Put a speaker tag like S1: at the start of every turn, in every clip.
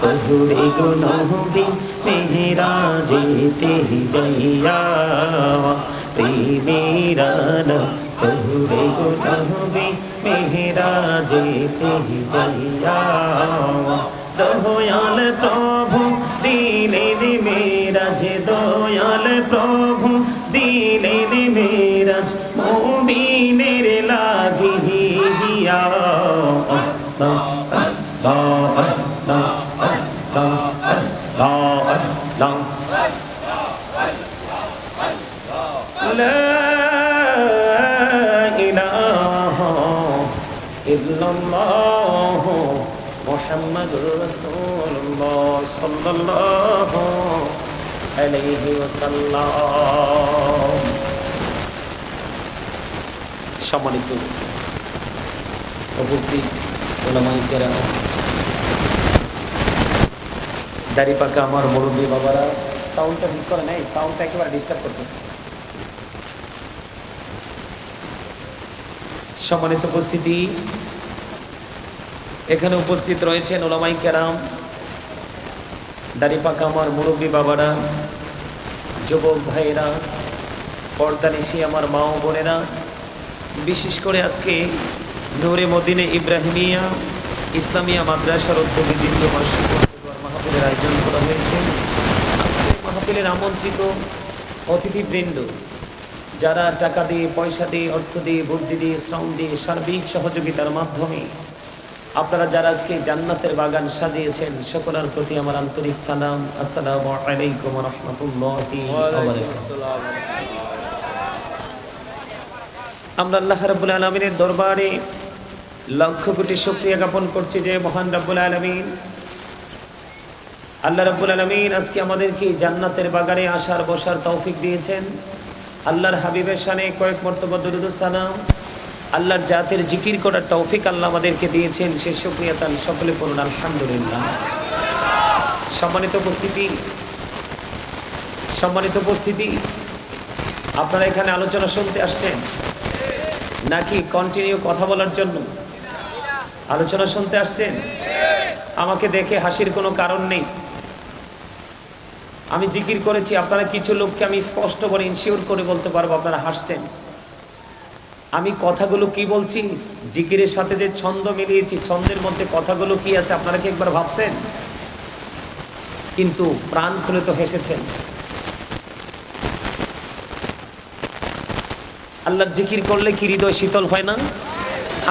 S1: কহুরে গো নবী মেরাজেতে যাইয়া প্রেমেরানা কহুরে গো নবী মেরাজেতে যাইয়া দয়াল প্রভু দিলেন মেরাজ দয়াল প্রভু দিলেন মেরাজ মুমিনের লাগিয়া لا إله إلا الله محمد رسول الله صلى الله عليه وسلم সম্মানিত উপস্থিত ওলামায়ে কেরাম, দাড়ি পাকা আমার মুরব্বী বাবারা, সাউন্ডটা ঠিক করে নেই, সাউন্ডটা একেবারে ডিস্টার্ব করতেছে। সম্মানিত উপস্থিতি, এখানে উপস্থিত রয়েছেন ওলামায়ে কেরাম, দাড়ি পাকা আমার মুরব্বী বাবারা, যুবক ভাইয়েরা, পর্দানিশী আমার মা ও বোনেরা, বিশেষ করে আজকে নূরে মদিনে ইব্রাহিমিয়া ইসলামিয়া মাদ্রাসার উদ্যোগে দ্বিতীয় বার্ষিক মাহফিলের আয়োজন করা হয়েছে। আজকে মাহফিলের আমন্ত্রিত অতিথিবৃন্দ, যারা টাকা দিয়ে, পয়সা দিয়ে, অর্থ দিয়ে, বুদ্ধি দিয়ে, শ্রম দিয়ে, সার্বিক সহযোগিতার মাধ্যমে আপনারা যারা আজকে জান্নাতের বাগান সাজিয়েছেন, সকলের প্রতি আমার আন্তরিক সালাম। আসসালামু আলাইকুম ওয়া রাহমাতুল্লাহি ওয়া বারাকাতুহু। আমরা আল্লাহ রাব্বুল আলামিনের দরবারে লক্ষ কোটি শুকরিয়া জ্ঞাপন করছি যে মহান রাব্বুল আলামিন, আল্লাহ রাব্বুল আলামিন আজকে আমাদেরকে জান্নাতের বাগানে আসার বসার তৌফিক দিয়েছেন। আল্লাহর হাবিবের শানে কয়েক মর্তবা দরুদ ও সালাম, আল্লাহর জাতের জিকির করার তৌফিক আল্লাহ আমাদেরকে দিয়েছেন, সে শুকরিয়া তার সকলে পড়ুন আলহামদুলিল্লাহ। সম্মানিত উপস্থিতি, আপনারা এখানে আলোচনা শুনতে আসছেন নাকি কন্টিনিউ কথা বলার জন্য? আলোচনা শুনতে আসছেন? আমাকে দেখে হাসির কোনো কারণ নেই। আমি জিকির করেছি, আপনারা কিছু লোককে আমি স্পষ্ট করে ইনশিওর করে বলতে পারবো আপনারা হাসছেন। আমি কথাগুলো কি বলছি, জিকিরের সাথে যে ছন্দ মিলিয়েছি, ছন্দের মধ্যে কথাগুলো কি আছে আপনারা কি একবার ভাবছেন? কিন্তু প্রাণ খুলে তো হেসেছেন। আল্লাহর জিকির করলে কি হৃদয় শীতল হয় না?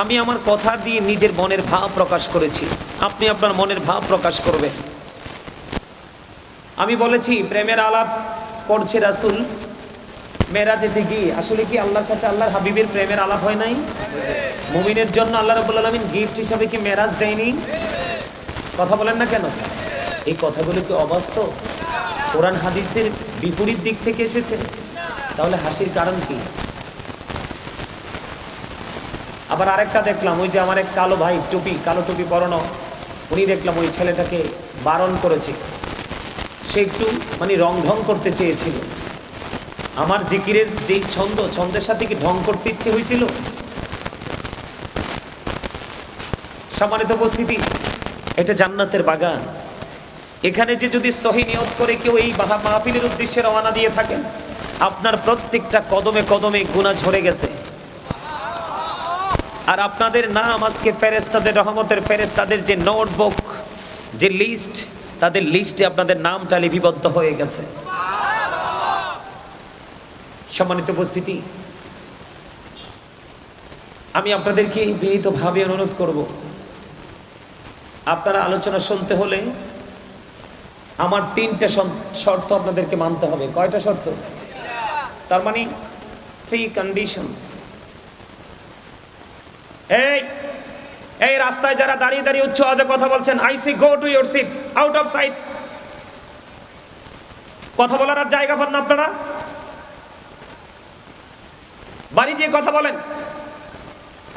S1: আমি আমার কথা দিয়ে নিজের মনের ভাব প্রকাশ করেছি, আপনি আপনার মনের ভাব প্রকাশ করবেন। আমি বলেছি প্রেমের আলাপ করছে রাসূল মেরাজেতে গিয়ে। আসলে কি আল্লাহর সাথে আল্লাহর হাবিবের প্রেমের আলাপ হয় নাই? মুমিনের জন্য আল্লাহ রাব্বুল আলামিন গিফট হিসাবে কি মেরাজ দেয়নি? কথা বলেন না কেন? এই কথাগুলো কি অবাস্তব? কোরআন হাদিসের বিপরীত দিক থেকে এসেছে, তাহলে হাসির কারণ কি? আবার আরেকটা দেখলাম, ওই যে আমার এক কালো ভাই, কালো টুপি পরানো, উনি দেখলাম ওই ছেলেটাকে বারণ করেছে, সে একটু রং ঢং করতে চেয়েছিল। আমার জিকিরের যেই ছন্দের সাথে কি ঢং করতে ইচ্ছে হয়েছিল? সম্মানিত উপস্থিতি, এটা জান্নাতের বাগান। এখানে যে যদি সহি নিয়ত করে কেউ এই মাহফিলের উদ্দেশ্যে রওনা দিয়ে থাকেন, আপনার প্রত্যেকটা কদমে কদমে গুনাহ ঝরে গেছে। আর আপনাদের নাম আজকে ফেরেশতাদের, রহমতের ফেরেশতাদের যে নোটবুক, যে লিস্ট, তাদের লিস্টে আপনাদের নামটা লিপিবদ্ধ হয়ে গেছে। সম্মানিত উপস্থিতি, আমি আপনাদেরকে বিনীতভাবে অনুরোধ করব, আপনারা আলোচনা শুনতে হলে আমার 3টা শর্ত আপনাদেরকে মানতে হবে। কয়টা শর্ত? তার মানে 3 কন্ডিশন। এই রাস্তায় যারা দাঁড়িয়ে দাঁড়িয়ে উচ্চ আওয়াজে কথা বলছেন, I say go to your seat, out of sight. কথা বলার আর জায়গা পান না আপনারা? বাড়ি যেয়ে কথা বলেন।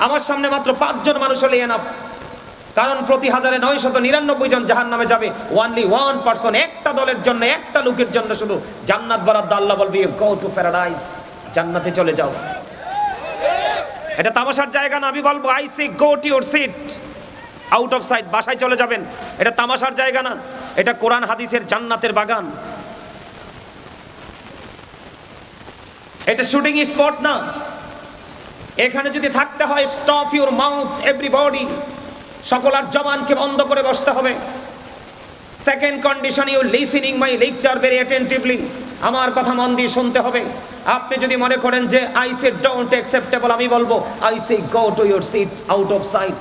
S1: আমার সামনে মাত্র 5 জন মানুষ হলে এনাফ, কারণ প্রতি 1999 জন জাহান্নামে যাবে। ওনলি 1 পারসন, একটা দলের জন্য, একটা লোকের জন্য শুধু জান্নাত বরাদ্দ। আল্লাহ বলবে গো টু প্যারাডাইস, জান্নাতে চলে যাও। এটা তামাশার জায়গা না। আমি বলবো I say go to your seat. Out of sight, বাসায় চলে যাবেন। এটা তামাশার জায়গা না, এটা কোরআন হাদিসের জান্নাতের বাগান। এটা শুটিং স্পট না। এখানে যদি থাকতে হয়, স্টপ ইউর মাউথ এভরিবডি, সকলের জবানকে বন্ধ করে বসতে হবে। Second condition, you listening my lecture very attentively, আমার কথা মন দিয়ে শুনতে হবে। আপনি যদি মনে করেন যে আই সে ডোন্ট অ্যাকসেপ্টেবল, আমি বলবো I say go to your seat out of sight,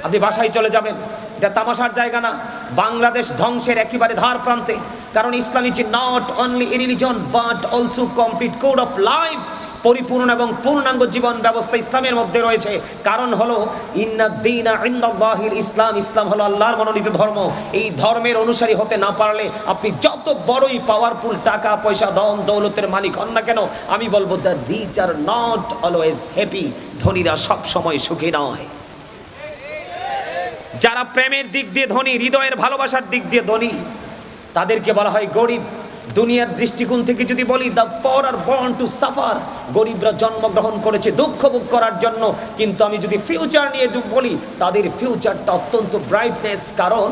S1: আপনি বাসায় চলে যাবেন। এটা তামাশার জায়গা না, বাংলাদেশ ধ্বংসের একেবারে ধার প্রান্তে। কারণ Islam is not only a religion but also complete code of life, পরিপূর্ণ এবং পূর্ণাঙ্গ জীবন ব্যবস্থা ইসলামের মধ্যে রয়েছে। কারণ হলো ইন্নাদ-দীনা ইনদাল্লাহিল ইসলাম, ইসলাম হলো আল্লাহর মনোনীত ধর্ম। এই ধর্মের অনুসারী হতে না পারলে আপনি যত বড়ই পাওয়ারফুল টাকা পয়সা ধন দৌলতের মালিক হন না কেন, আমি বলবো the rich are not always happy, ধনীরা সব সময় সুখী নয়। যারা প্রেমের দিক দিয়ে ধনী, হৃদয়ের ভালোবাসার দিক দিয়ে ধনী, তাদেরকে বলা হয় গরিব। দুনিয়ার দৃষ্টিকোণ থেকে যদি বলি, the poor are born to suffer, গরিবরা জন্মগ্রহণ করেছে দুঃখ ভোগ করার জন্য। কিন্তু আমি যদি ফিউচার নিয়ে বলি, তাদের ফিউচারটা অত্যন্ত ব্রাইটনেস। কারণ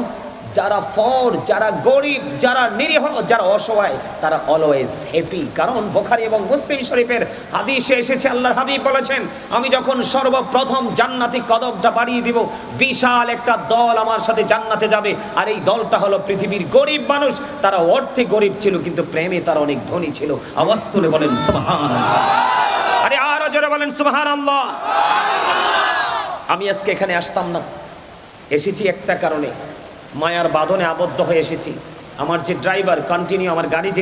S1: যারা ফর, যারা গরিব, যারা নিরীহ, যারা অসহায়, তারা অলওয়েজ হ্যাপি। কারণ বুখারী এবং মুসলিম শরীফের হাদিসে এসেছে, আল্লাহর হাবিব বলেছেন, আমি যখন সর্বপ্রথম জান্নাতি কদমটা বাড়িয়ে দিব, বিশাল একটা দল আমার সাথে জান্নাতে যাবে। আর এই দলটা হলো পৃথিবীর গরিব মানুষ। তারা অর্থে গরিব ছিল, কিন্তু প্রেমে তারা অনেক ধনী ছিল। আওয়াজ তুলে বলেন সুবহানাল্লাহ। আরে আরো জোরে বলেন সুবহানাল্লাহ। আমি আজকে এখানে আসতাম না, এসেছি একটা কারণে, মায়ার বাঁধনে আবদ্ধ হয়ে এসেছি। আমার যে ড্রাইভার কন্টিনিউ আমার গাড়ি যিনি